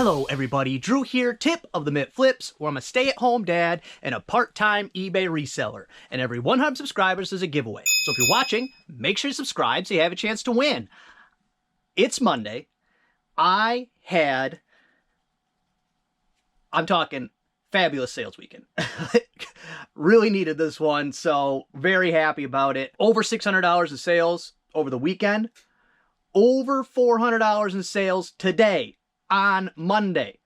Hello everybody, Drew here, tip of the Mitt Flips, where I'm a stay-at-home dad and a part-time eBay reseller. And every 100 subscribers is a giveaway. So if you're watching, make sure you subscribe so you have a chance to win. It's Monday. I'm talking fabulous sales weekend. Really needed this one, so very happy about it. Over $600 in sales over the weekend. Over $400 in sales today. On Monday.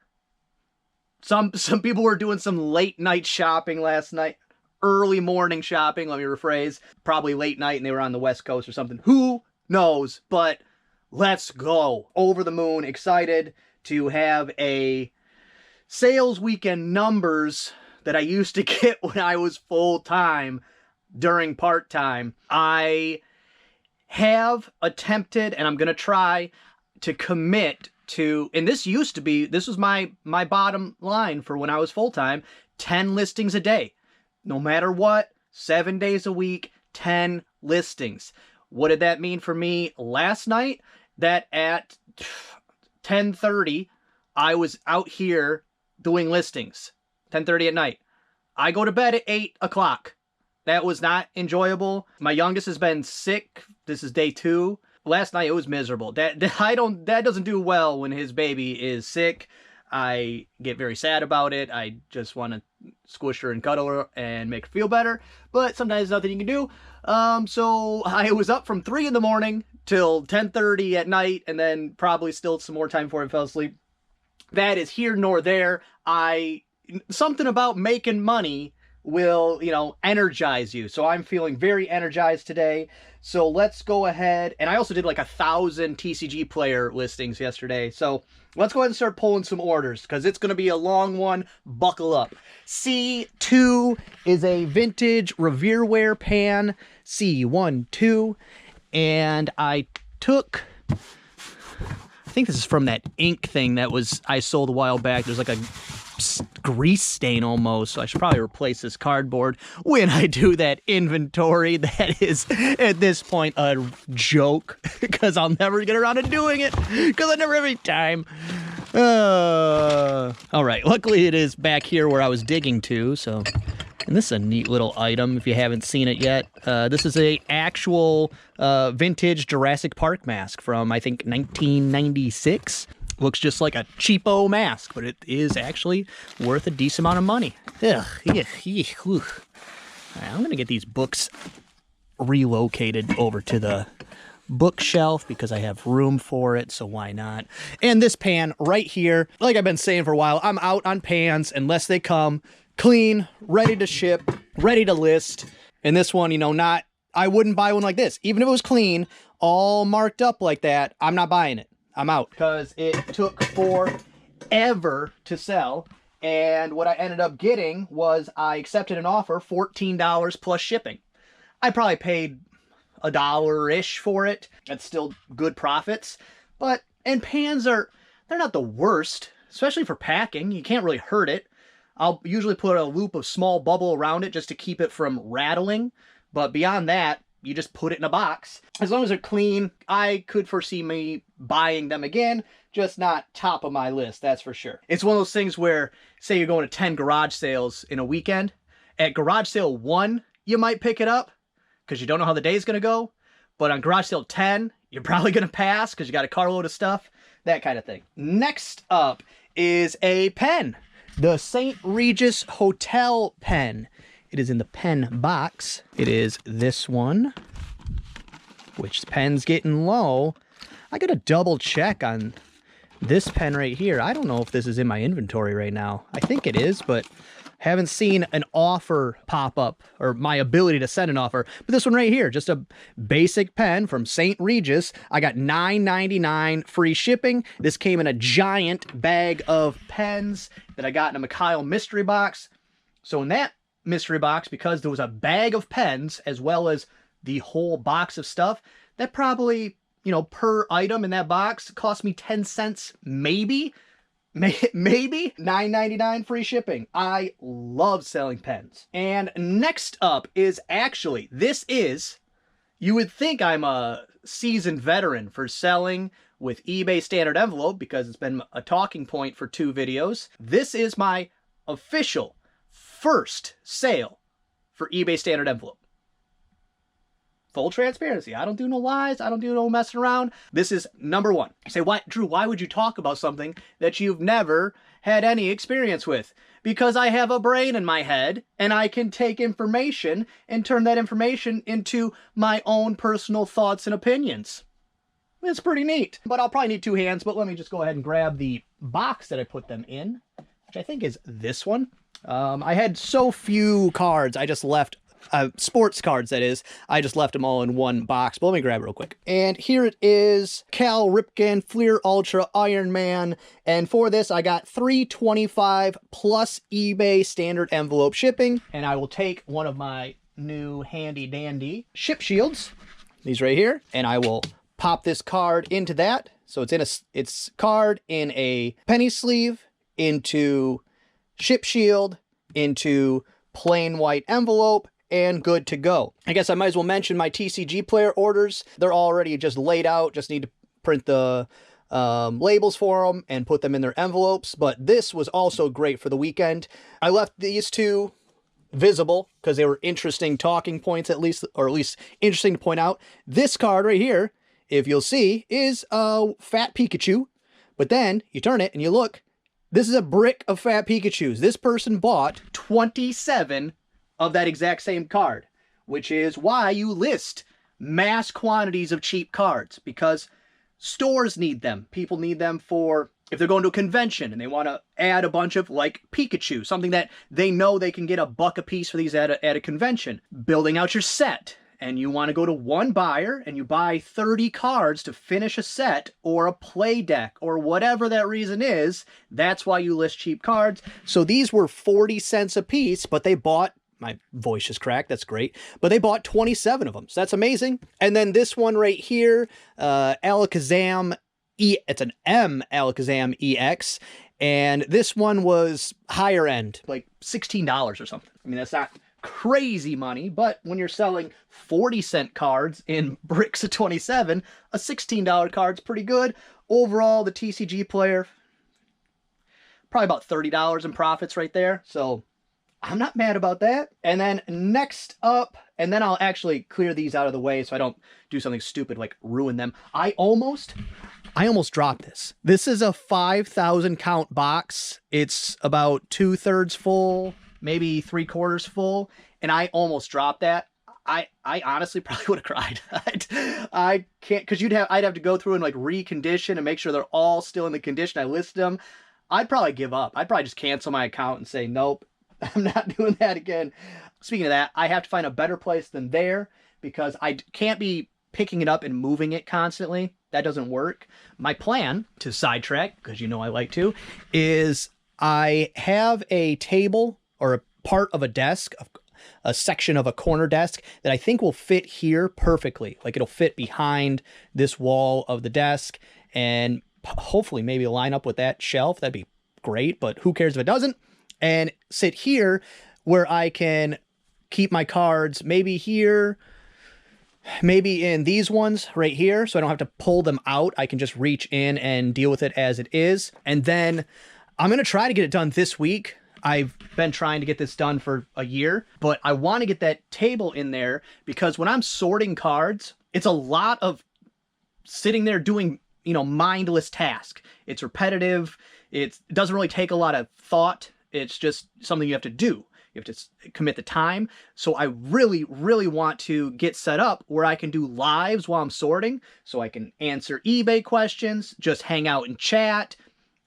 Some people were doing some late night shopping last night. Early morning shopping, let me rephrase. Probably late night and they were on the West Coast or something. Who knows? But let's go. Over the moon. Excited to have a sales weekend numbers that I used to get when I was full-time during part-time. I have attempted, and I'm going to try to commit to, and this was my bottom line for when I was full-time, 10 listings a day. No matter what, 7 days a week, 10 listings. What did that mean for me last night? That at 10:30, I was out here doing listings. 10:30 at night. I go to bed at 8 o'clock. That was not enjoyable. My youngest has been sick. This is day 2. Last night it was miserable. That doesn't do well when his baby is sick. I get very sad about it. I just want to squish her and cuddle her and make her feel better. But sometimes there's nothing you can do. So I was up from 3 in the morning till 10:30 at night, and then probably still some more time before I fell asleep. That is here nor there. Something about making money will, energize you. So I'm feeling very energized today. So let's go ahead. And I also did like 1,000 TCG player listings yesterday. So let's go ahead and start pulling some orders because it's going to be a long one. Buckle up. C2 is a vintage Revereware pan. C12. And I think this is from that ink thing that I sold a while back. There's like a grease stain almost, so I should probably replace this cardboard when I do that inventory. That is at this point a joke because I'll never get around to doing it because I never have any time. All right, luckily it is back here where I was digging to. So, and this is a neat little item if you haven't seen it yet. This is a actual vintage Jurassic Park mask from I think 1996. Looks just like a cheapo mask, but it is actually worth a decent amount of money. Ugh, I'm going to get these books relocated over to the bookshelf because I have room for it, so why not? And this pan right here, like I've been saying for a while, I'm out on pans unless they come clean, ready to ship, ready to list. And this one, I wouldn't buy one like this. Even if it was clean, all marked up like that, I'm not buying it. I'm out because it took forever to sell. And what I ended up getting was I accepted an offer, $14 plus shipping. I probably paid $1-ish for it. That's still good profits. And pans they're not the worst, especially for packing. You can't really hurt it. I'll usually put a loop of small bubble around it just to keep it from rattling. But beyond that, you just put it in a box. As long as they're clean, I could foresee me buying them again, just not top of my list, that's for sure. It's one of those things where, say you're going to 10 garage sales in a weekend. At garage sale 1, you might pick it up because you don't know how the day's going to go. But on garage sale 10, you're probably going to pass because you got a carload of stuff, that kind of thing. Next up is a pen. The St. Regis Hotel pen. It is in the pen box. It is this one, which the pen's getting low. I got to double check on this pen right here. I don't know if this is in my inventory right now. I think it is, but haven't seen an offer pop up or my ability to send an offer. But this one right here, just a basic pen from St. Regis. I got $9.99 free shipping. This came in a giant bag of pens that I got in a Mikhail mystery box. So in that mystery box, because there was a bag of pens as well as the whole box of stuff, that probably, per item in that box cost me 10 cents, maybe $9.99 free shipping. I love selling pens. And next up is you would think I'm a seasoned veteran for selling with eBay standard envelope because it's been a talking point for 2 videos. This is my official first sale for eBay standard envelope. Full transparency. I don't do no lies. I don't do no messing around. This is number 1. You say, why, Drew, why would you talk about something that you've never had any experience with? Because I have a brain in my head and I can take information and turn that information into my own personal thoughts and opinions. It's pretty neat. But I'll probably need 2 hands, but let me just go ahead and grab the box that I put them in, which I think is this one. I had so few cards, I just left sports cards, that is. I just left them all in one box, but let me grab it real quick. And here it is, Cal Ripken Fleer Ultra Iron Man. And for this, I got $325 plus eBay standard envelope shipping. And I will take one of my new handy dandy ship shields, these right here, and I will pop this card into that. So it's card in a penny sleeve, into ship shield, into plain white envelope, and good to go. I guess I might as well mention my TCG player orders. They're already just laid out. Just need to print the labels for them and put them in their envelopes. But this was also great for the weekend. I left these 2 visible because they were interesting talking points, at least interesting to point out. This card right here, if you'll see, is a fat Pikachu. But then you turn it and you look, this is a brick of fat Pikachus. This person bought 27 of that exact same card, which is why you list mass quantities of cheap cards, because stores need them. People need them for if they're going to a convention and they want to add a bunch of, like, Pikachu, something that they know they can get $1 a piece for these at a convention. Building out your set, and you want to go to one buyer and you buy 30 cards to finish a set or a play deck or whatever that reason is, that's why you list cheap cards. So these were 40 cents a piece, but they bought, my voice just cracked, that's great, but they bought 27 of them, so that's amazing. And then this one right here, Alakazam it's an M Alakazam EX, and this one was higher end, like $16 or something. I mean, that's not crazy money, but when you're selling 40-cent cards in bricks of 27, a $16 card's pretty good. Overall, the TCG player, probably about $30 in profits right there, so I'm not mad about that. And then next up, and then I'll actually clear these out of the way so I don't do something stupid like ruin them. I almost dropped this. This is a 5,000 count box. It's about 2/3 full, maybe 3/4 full, and I almost dropped that. I honestly probably would have cried. I can't, because I'd have to go through and like recondition and make sure they're all still in the condition I listed them. I'd probably give up. I'd probably just cancel my account and say, nope, I'm not doing that again. Speaking of that, I have to find a better place than there because I can't be picking it up and moving it constantly. That doesn't work. My plan, to sidetrack, because you know I like to, is I have a table or a part of a desk, a section of a corner desk that I think will fit here perfectly. Like it'll fit behind this wall of the desk and hopefully maybe line up with that shelf. That'd be great, but who cares if it doesn't? And sit here where I can keep my cards maybe here, maybe in these ones right here, so I don't have to pull them out. I can just reach in and deal with it as it is. And then I'm going to try to get it done this week. I've been trying to get this done for a year, but I want to get that table in there because when I'm sorting cards, it's a lot of sitting there doing, mindless task. It's repetitive. It doesn't really take a lot of thought. It's just something you have to do. You have to commit the time. So I really, really want to get set up where I can do lives while I'm sorting. So I can answer eBay questions, just hang out and chat,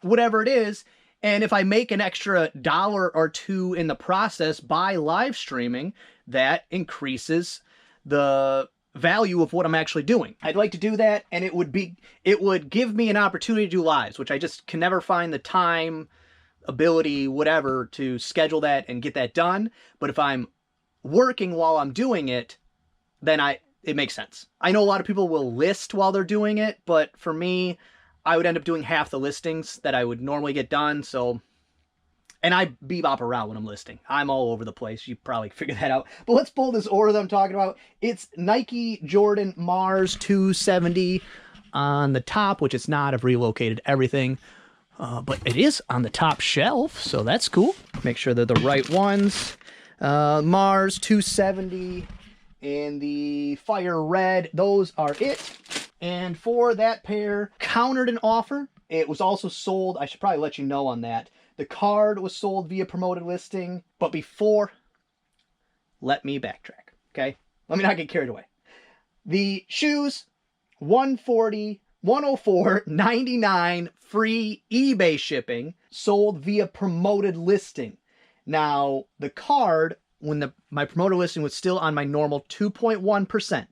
whatever it is. And if I make an extra $1 or $2 in the process by live streaming, that increases the value of what I'm actually doing. I'd like to do that, and it would give me an opportunity to do lives, which I just can never find the time, ability, whatever, to schedule that and get that done. But if I'm working while I'm doing it, then it makes sense. I know a lot of people will list while they're doing it, but for me, I would end up doing half the listings that I would normally get done. So, and I bebop around when I'm listing. I'm all over the place. You probably figured that out. But let's pull this order that I'm talking about. It's Nike Jordan Mars 270 on the top, which it's not. I've relocated everything. But it is on the top shelf, so that's cool. Make sure they're the right ones. Mars 270 and the Fire Red, those are it. And for that pair, countered an offer. It was also sold, I should probably let you know on that. The card was sold via promoted listing, but before, let me backtrack, okay? Let me not get carried away. The shoes, $104.99 free eBay shipping, sold via promoted listing. Now, the card, when my promoted listing was still on my normal 2.1%,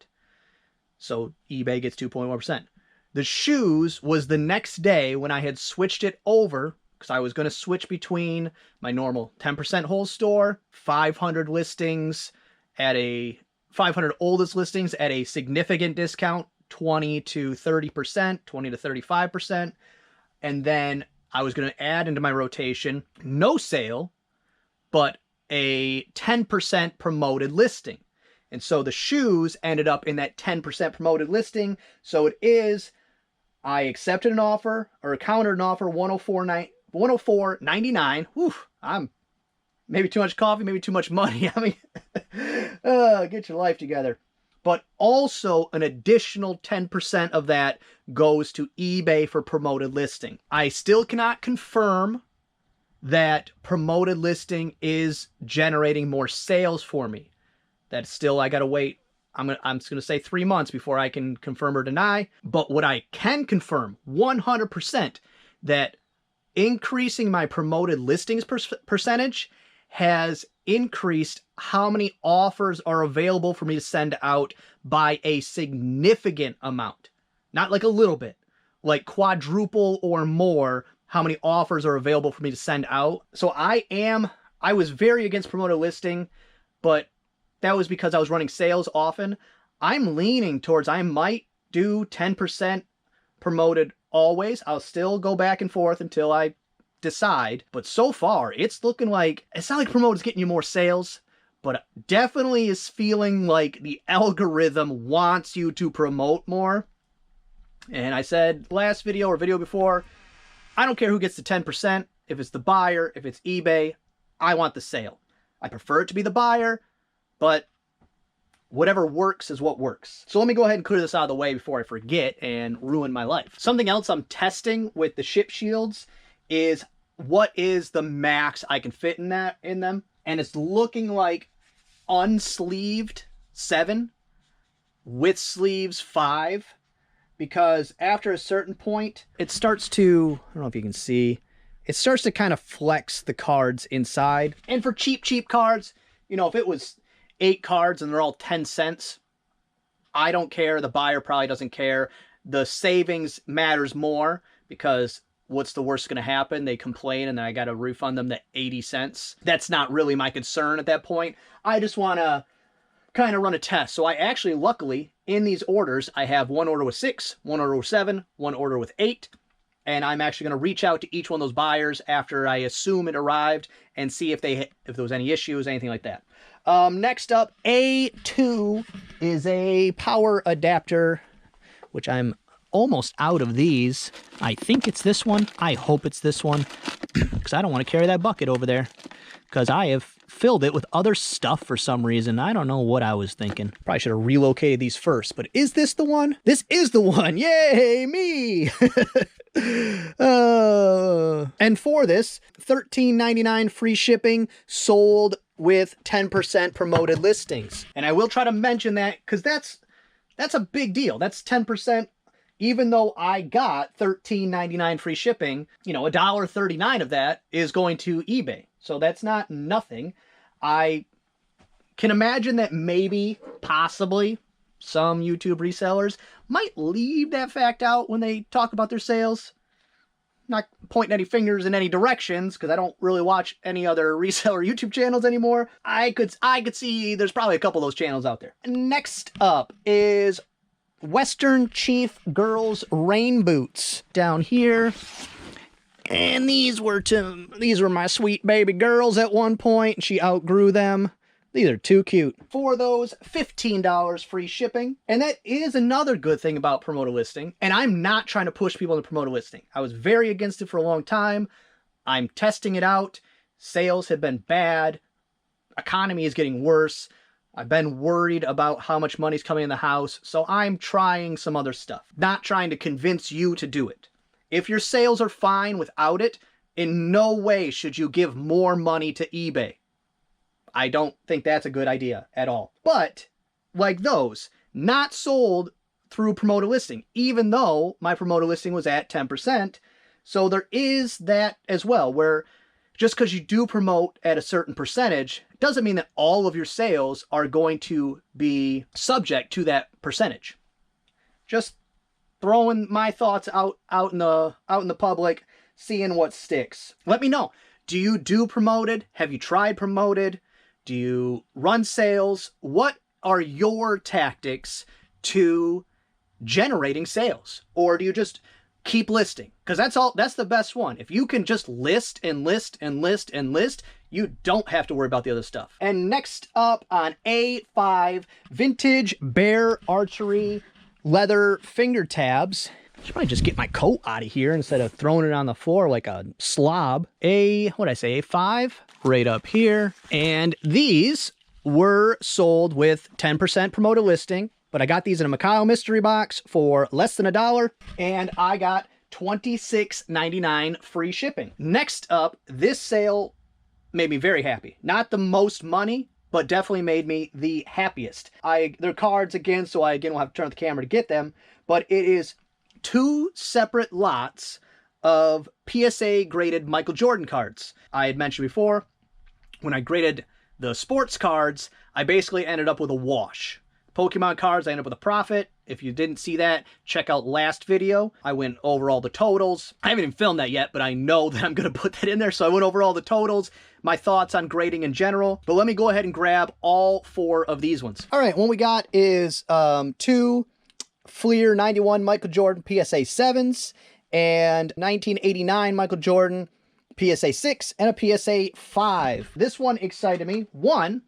so eBay gets 2.1%. The shoes was the next day when I had switched it over, because I was going to switch between my normal 10% whole store, 500 listings at a 500 oldest listings at a significant discount, 20 to 30%, 20 to 35%. And then I was going to add into my rotation, no sale, but a 10% promoted listing. And so the shoes ended up in that 10% promoted listing. So it is, I accepted an offer, or countered an offer, $104.99. Whew, I'm maybe too much coffee, maybe too much money. I mean, get your life together. But also an additional 10% of that goes to eBay for promoted listing. I still cannot confirm that promoted listing is generating more sales for me. That's still, I gotta wait. I'm just gonna say 3 months before I can confirm or deny. But what I can confirm 100% that increasing my promoted listings percentage has increased how many offers are available for me to send out by a significant amount. Not like a little bit, like quadruple or more how many offers are available for me to send out. So I was very against promoted listing, but that was because I was running sales often. I'm leaning towards, I might do 10% promoted always. I'll still go back and forth until I decide, but so far it's looking like, it's not like promote is getting you more sales, but definitely is feeling like the algorithm wants you to promote more. And I said last video or video before, I don't care who gets the 10%. If it's the buyer, if it's eBay, I want the sale. I prefer it to be the buyer, but whatever works is what works. So let me go ahead and clear this out of the way before I forget and ruin my life. Something else I'm testing with the ship shields is what is the max I can fit in them. And it's looking like unsleeved 7 with sleeves 5, because after a certain point, it starts to, I don't know if you can see, it starts to kind of flex the cards inside. And for cheap cards, you know, if it was 8 cards and they're all 10 cents, I don't care. The buyer probably doesn't care. The savings matters more, because what's the worst going to happen? They complain and then I got to refund them the 80 cents. That's not really my concern at that point. I just want to kind of run a test. So I actually, luckily, in these orders, I have one order with 6, one order with 7, one order with 8. And I'm actually going to reach out to each one of those buyers after I assume it arrived and see if there was any issues, anything like that. Next up, A2 is a power adapter, which I'm almost out of these. I think it's this one. I hope it's this one, because I don't want to carry that bucket over there, because I have filled it with other stuff for some reason. I don't know what I was thinking. Probably should have relocated these first, but is this the one? This is the one. Yay, me! And for this, $13.99 free shipping, sold with 10% promoted listings. And I will try to mention that, because that's a big deal. That's 10%. Even though I got $13.99 free shipping, you know, $1.39 of that is going to eBay. So that's not nothing. I can imagine that maybe, possibly, some YouTube resellers might leave that fact out when they talk about their sales. Not pointing any fingers in any directions, because I don't really watch any other reseller YouTube channels anymore. I could see there's probably a couple of those channels out there. Next up is Western Chief Girls Rain Boots down here. And these were my sweet baby girls at one point. She outgrew them. These are too cute. For those, $15 free shipping. And that is another good thing about promoted listing. And I'm not trying to push people into promoted listing. I was very against it for a long time. I'm testing it out. Sales have been bad. Economy is getting worse. I've been worried about how much money's coming in the house. So I'm trying some other stuff. Not trying to convince you to do it. If your sales are fine without it, in no way should you give more money to eBay. I don't think that's a good idea at all. But like those, not sold through promoted listing, even though my promoted listing was at 10%. So there is that as well, where just because you do promote at a certain percentage doesn't mean that all of your sales are going to be subject to that percentage. Just throwing my thoughts out in the public, seeing what sticks. Let me know. Do you do promoted? Have you tried promoted? Do you run sales? What are your tactics to generating sales? Or do you just keep listing? Because that's the best one. If you can just list and list and list and list, you don't have to worry about the other stuff. And next up on A5, vintage Bear Archery leather finger tabs. I should probably just get my coat out of here instead of throwing it on the floor like a slob. A5 right up here. And these were sold with 10% promoted listing, but I got these in a Macau mystery box for less than $1, and I got $26.99 free shipping. Next up, this sale made me very happy. Not the most money, but definitely made me the happiest. They're cards again, so I again will have to turn on the camera to get them, but it is 2 separate lots of PSA graded Michael Jordan cards. I had mentioned before, when I graded the sports cards, I basically ended up with a wash. Pokemon cards, I ended up with a profit. If you didn't see that, check out last video. I went over all the totals. I haven't even filmed that yet, but I know that I'm going to put that in there. So I went over all the totals, my thoughts on grading in general. But let me go ahead and grab all 4 of these ones. All right, what we got is 2 Fleer 91 Michael Jordan PSA 7s and 1989 Michael Jordan PSA 6 and a PSA 5. This one excited me. One,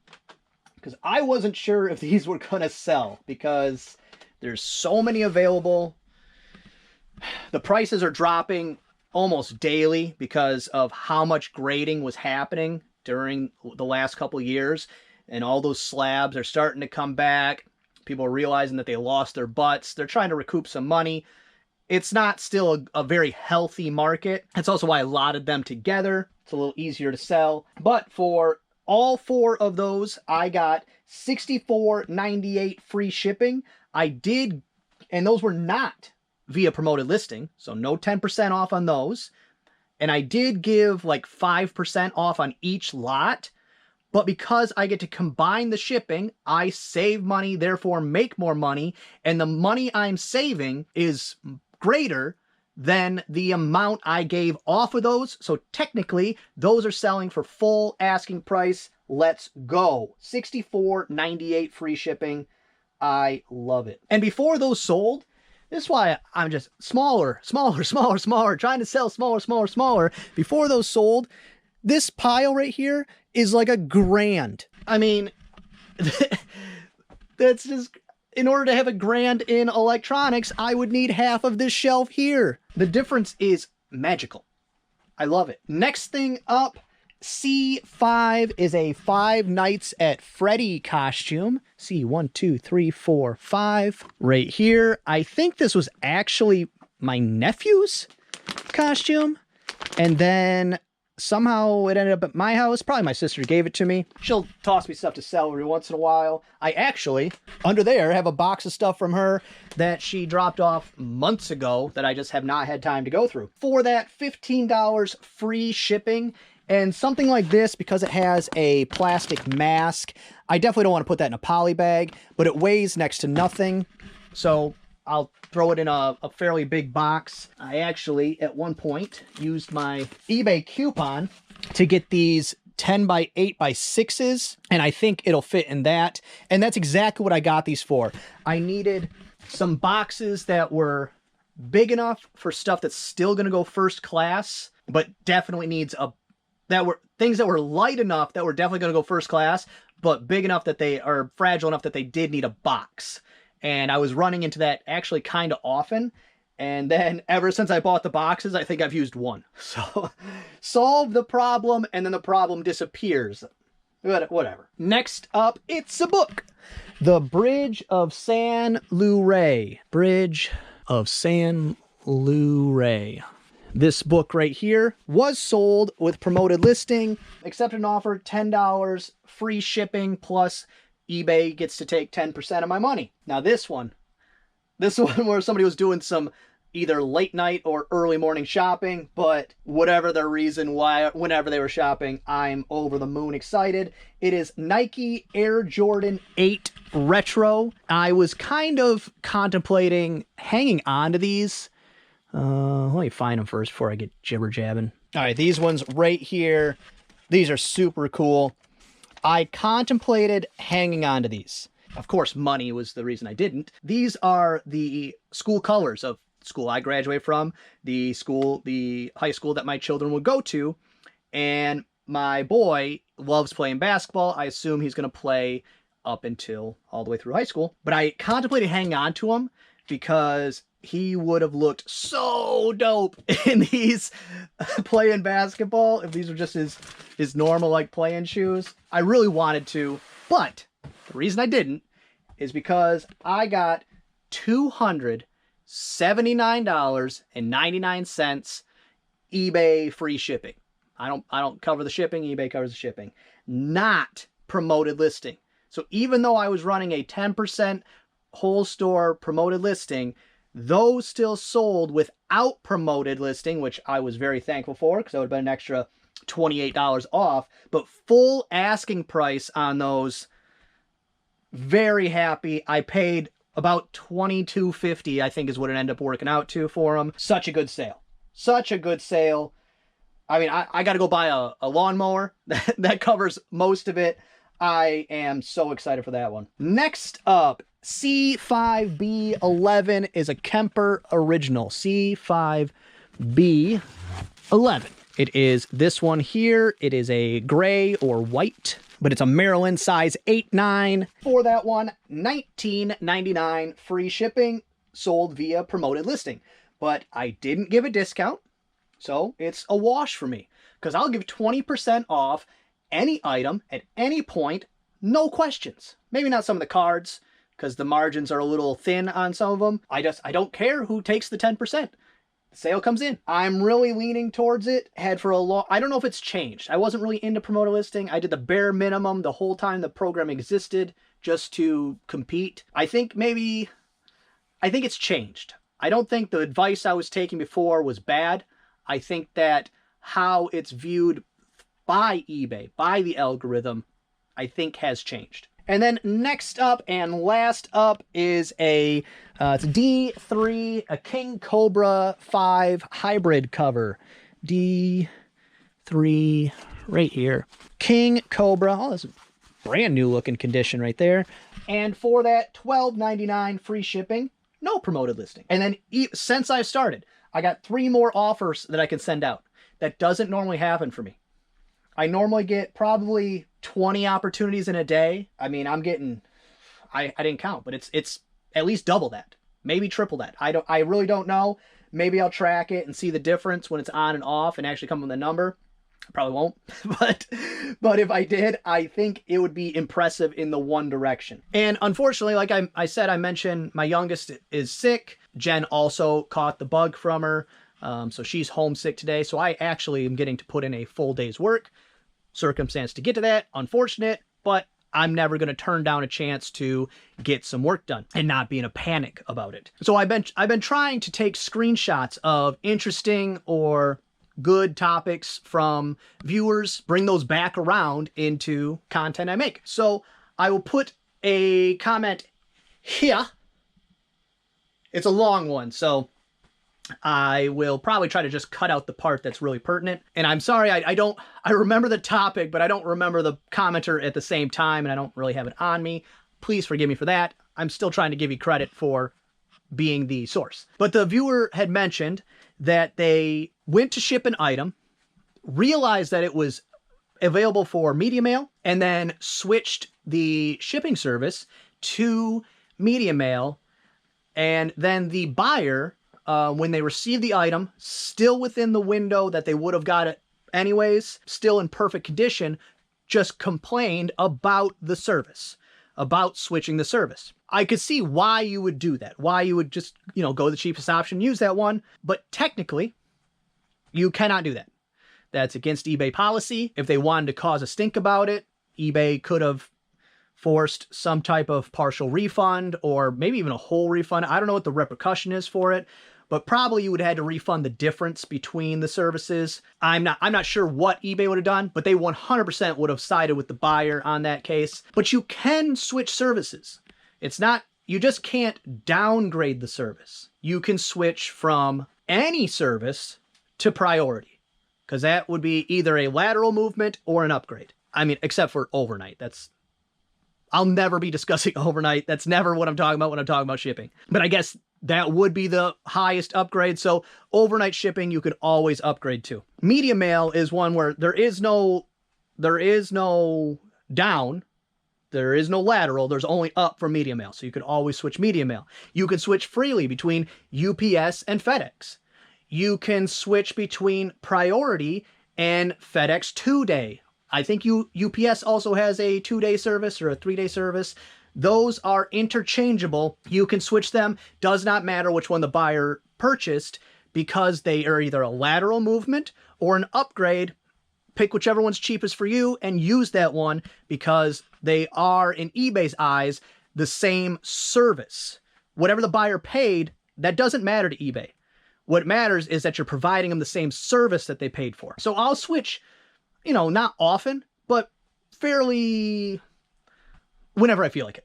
because I wasn't sure if these were going to sell because there's so many available. The prices are dropping almost daily because of how much grading was happening during the last couple of years. And all those slabs are starting to come back. People are realizing that they lost their butts. They're trying to recoup some money. It's not still a very healthy market. That's also why I lotted them together. It's a little easier to sell. But for all 4 of those, I got $64.98 free shipping. I did, and those were not via promoted listing, so no 10% off on those. And I did give like 5% off on each lot. But because I get to combine the shipping, I save money, therefore make more money. And the money I'm saving is greater than the amount I gave off of those. So technically, those are selling for full asking price. Let's go. $64.98 free shipping. I love it. And before those sold, this is why I'm just smaller, trying to sell smaller. Before those sold, this pile right here is like $1,000. I mean, that's just, in order to have $1,000 in electronics, I would need half of this shelf here. The difference is magical. I love it. Next thing up, C5 is a Five Nights at Freddy costume. See, 1, 2, 3, 4, 5 right here. I think this was actually my nephew's costume. And then somehow it ended up at my house. Probably my sister gave it to me. She'll toss me stuff to sell every once in a while. I actually, under there, have a box of stuff from her that she dropped off months ago that I just have not had time to go through. For that, $15 free shipping. And something like this, because it has a plastic mask, I definitely don't want to put that in a poly bag, but it weighs next to nothing. So I'll throw it in a fairly big box. I actually, at one point, used my eBay coupon to get these 10 by 8 by 6s, and I think it'll fit in that. And that's exactly what I got these for. I needed some boxes that were big enough for stuff that's still going to go first class, but definitely needs a that were light enough that were definitely going to go first class, but big enough that they are fragile enough that they did need a box. And I was running into that actually kind of often. And then ever since I bought the boxes, I think I've used one. So solve the problem, and then the problem disappears. Whatever. Next up, it's a book. The Bridge of San Luray. Bridge of San Luray. This book right here was sold with promoted listing, accepted an offer, $10, free shipping, plus eBay gets to take 10% of my money. Now this one where somebody was doing some either late night or early morning shopping, but whatever the reason why, whenever they were shopping, I'm over the moon excited. It is Nike Air Jordan 8 Retro. I was kind of contemplating hanging on to these. Let me find them first before I get jibber jabbing. All right, these ones right here, these are super cool. I contemplated hanging on to these. Of course, money was the reason I didn't. These are the school colors of school I graduated from, the high school that my children would go to. And my boy loves playing basketball. I assume he's going to play up until all the way through high school. But I contemplated hanging on to him because he would have looked so dope in these playing basketball if these were just his normal like playing shoes. I really wanted to, but the reason I didn't is because I got $279.99 eBay free shipping. I don't cover the shipping, eBay covers the shipping. Not promoted listing. So even though I was running a 10% whole store promoted listing, those still sold without promoted listing, which I was very thankful for because that would have been an extra $28 off, but full asking price on those. Very happy. I paid about $22.50, I think is what it ended up working out to for them. Such a good sale. Such a good sale. I mean, I got to go buy a lawnmower. That covers most of it. I am so excited for that one. Next up, C5B11 is a Kemper original. C5B11. It is this one here. It is a gray or white, but it's a Maryland size 8-9. For that one, $19.99 free shipping, sold via promoted listing. But I didn't give a discount, so it's a wash for me because I'll give 20% off any item at any point, no questions. Maybe not some of the cards because the margins are a little thin on some of them. I don't care who takes the 10%. The sale comes in. I'm really leaning towards it. Had for a long, I don't know if it's changed. I wasn't really into promoted listing. I did the bare minimum the whole time the program existed just to compete. I think it's changed. I don't think the advice I was taking before was bad. I think that how it's viewed by eBay, by the algorithm, I think has changed. And then next up and last up is it's a D3, a King Cobra 5 hybrid cover. D3 right here. King Cobra. Oh, that's a brand new looking condition right there. And for that, $12.99 free shipping, no promoted listing. And then since I started, I got 3 more offers that I can send out. That doesn't normally happen for me. I normally get probably 20 opportunities in a day. I mean, I'm getting, I didn't count, but it's at least double that, maybe triple that. I really don't know. Maybe I'll track it and see the difference when it's on and off and actually come with a number. I probably won't, but if I did, I think it would be impressive in the one direction. And unfortunately, like I said, I mentioned my youngest is sick. Jen also caught the bug from her. So she's homesick today. So I actually am getting to put in a full day's work. Circumstance to get to that, unfortunate, but I'm never going to turn down a chance to get some work done and not be in a panic about it. So I've been trying to take screenshots of interesting or good topics from viewers, bring those back around into content I make. So I will put a comment here. It's a long one, so I will probably try to just cut out the part that's really pertinent. And I'm sorry, I remember the topic, but I don't remember the commenter at the same time, and I don't really have it on me. Please forgive me for that. I'm still trying to give you credit for being the source. But the viewer had mentioned that they went to ship an item, realized that it was available for media mail, and then switched the shipping service to media mail. And then the buyer, when they received the item, still within the window that they would have got it anyways, still in perfect condition, just complained about the service, about switching the service. I could see why you would do that, why you would just, go the cheapest option, use that one. But technically, you cannot do that. That's against eBay policy. If they wanted to cause a stink about it, eBay could have forced some type of partial refund or maybe even a whole refund. I don't know what the repercussion is for it, but probably you would have had to refund the difference between the services. I'm not sure what eBay would have done, but they 100% would have sided with the buyer on that case. But you can switch services. You just can't downgrade the service. You can switch from any service to priority, because that would be either a lateral movement or an upgrade. I mean, except for overnight. I'll never be discussing overnight. That's never what I'm talking about when I'm talking about shipping. But I guess that would be the highest upgrade. So overnight shipping, you could always upgrade to. Media mail is one where there is no down. There is no lateral. There's only up for media mail. So you could always switch media mail. You could switch freely between UPS and FedEx. You can switch between priority and FedEx 2-day. I think UPS also has a 2-day service or a 3-day service. Those are interchangeable. You can switch them. Does not matter which one the buyer purchased, because they are either a lateral movement or an upgrade. Pick whichever one's cheapest for you and use that one, because they are, in eBay's eyes, the same service. Whatever the buyer paid, that doesn't matter to eBay. What matters is that you're providing them the same service that they paid for. So I'll switch, not often, but fairly whenever I feel like it.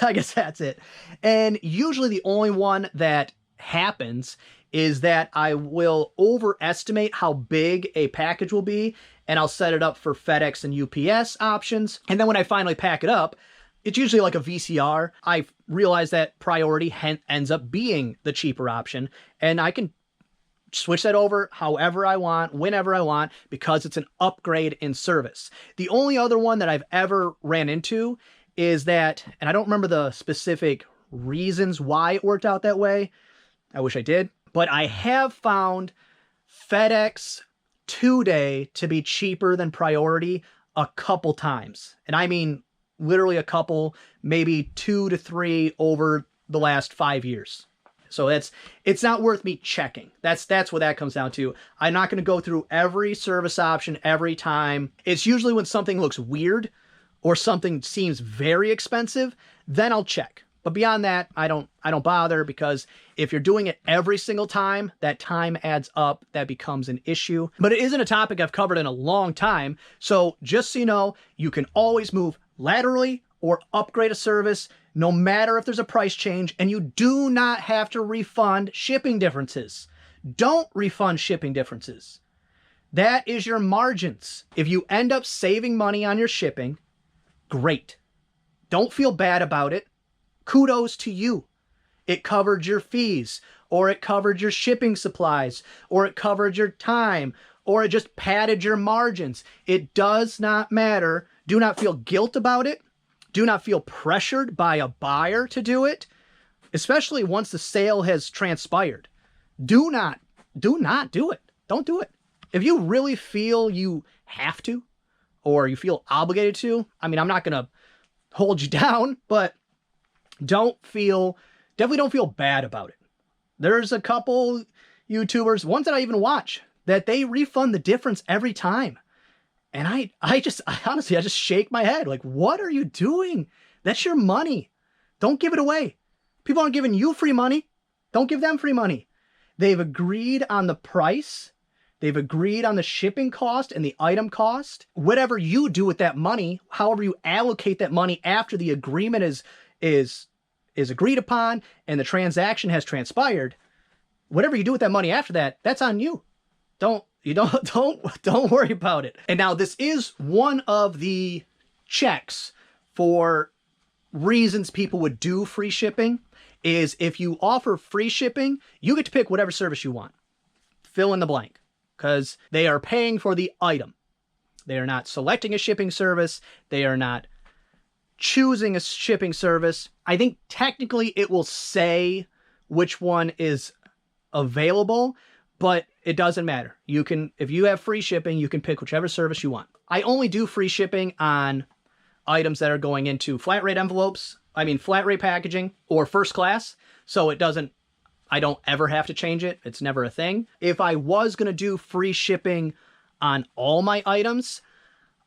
I guess that's it. And usually the only one that happens is that I will overestimate how big a package will be, and I'll set it up for FedEx and UPS options. And then when I finally pack it up, it's usually like a VCR. I realize that priority ends up being the cheaper option, and I can switch that over however I want, whenever I want, because it's an upgrade in service. The only other one that I've ever ran into is that, and I don't remember the specific reasons why it worked out that way. I wish I did, but I have found FedEx 2-day to be cheaper than priority a couple times. And I mean, literally a couple, maybe 2 to 3 over the last 5 years. So it's not worth me checking. That's what that comes down to. I'm not going to go through every service option every time. It's usually when something looks weird or something seems very expensive, then I'll check. But beyond that, I don't bother, because if you're doing it every single time, that time adds up. That becomes an issue. But it isn't a topic I've covered in a long time. So just so you know, you can always move laterally or upgrade a service, no matter if there's a price change, and you do not have to refund shipping differences. Don't refund shipping differences. That is your margins. If you end up saving money on your shipping, great. Don't feel bad about it. Kudos to you. It covered your fees, or it covered your shipping supplies, or it covered your time, or it just padded your margins. It does not matter. Do not feel guilt about it. Do not feel pressured by a buyer to do it, especially once the sale has transpired. Do not do it. Don't do it. If you really feel you have to, or you feel obligated to, I mean, I'm not going to hold you down, but definitely don't feel bad about it. There's a couple YouTubers, ones that I even watch, that they refund the difference every time. And I honestly just shake my head. Like, what are you doing? That's your money. Don't give it away. People aren't giving you free money. Don't give them free money. They've agreed on the price. They've agreed on the shipping cost and the item cost. Whatever you do with that money, however you allocate that money after the agreement is agreed upon and the transaction has transpired, whatever you do with that money after that, that's on you. Don't worry about it. And now this is one of the checks for reasons people would do free shipping, is if you offer free shipping, you get to pick whatever service you want. Fill in the blank. because they are paying for the item. They are not selecting a shipping service. They are not choosing a shipping service. I think technically it will say which one is available, but it doesn't matter. You can, if you have free shipping, you can pick whichever service you want. I only do free shipping on items that are going into flat rate envelopes, flat rate packaging or first class. So I don't ever have to change it. It's never a thing. If I was going to do free shipping on all my items,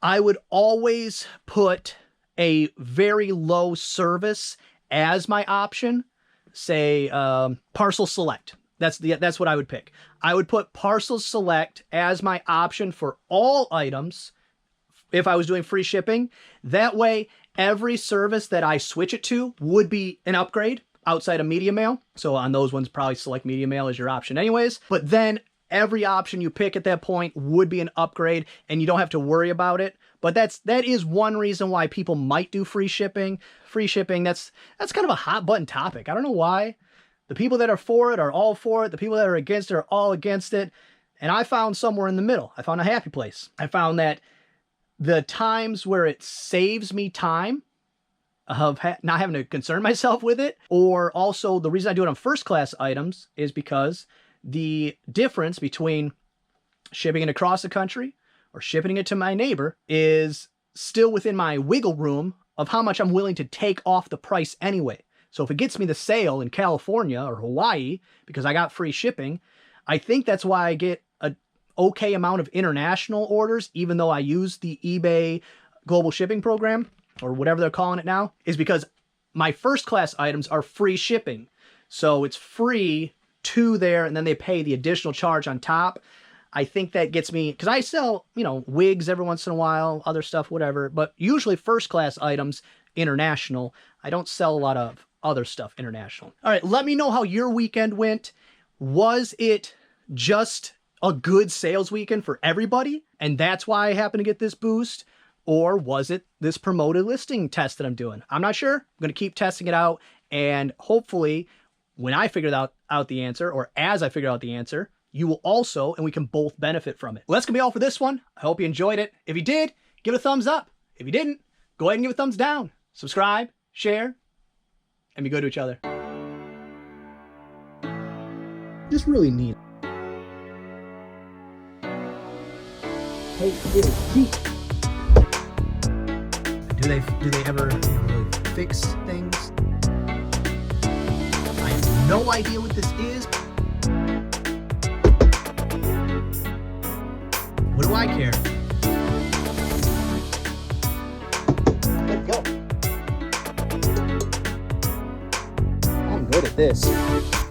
I would always put a very low service as my option. Say parcel select. That's what I would pick. I would put parcel select as my option for all items if I was doing free shipping. That way, every service that I switch it to would be an upgrade outside of media mail. So on those ones, probably select media mail as your option anyways. But then every option you pick at that point would be an upgrade and you don't have to worry about it. But that is one reason why people might do free shipping. Free shipping, that's kind of a hot button topic. I don't know why. The people that are for it are all for it. The people that are against it are all against it. And I found somewhere in the middle. I found a happy place. I found that the times where it saves me time of not having to concern myself with it, or also the reason I do it on first class items is because the difference between shipping it across the country or shipping it to my neighbor is still within my wiggle room of how much I'm willing to take off the price anyway. So if it gets me the sale in California or Hawaii because I got free shipping, I think that's why I get an okay amount of international orders, even though I use the eBay global shipping program or whatever they're calling it now, is because my first class items are free shipping. So it's free to there and then they pay the additional charge on top. I think that gets me, because I sell, wigs every once in a while, other stuff, whatever, but usually first class items, international. I don't sell a lot of other stuff international. All right, let me know how your weekend went. Was it just a good sales weekend for everybody, and that's why I happened to get this boost? Or was it this promoted listing test that I'm doing? I'm not sure. I'm going to keep testing it out, and hopefully when I figure out the answer, or as I figure out the answer, you will also, and we can both benefit from it. Well, that's going to be all for this one. I hope you enjoyed it. If you did, give it a thumbs up. If you didn't, go ahead and give it a thumbs down. Subscribe, share, and be good to each other. Just really neat. Hey, little feet. Do they ever really fix things? I have no idea what this is. What do I care? Let go. I'm good at this.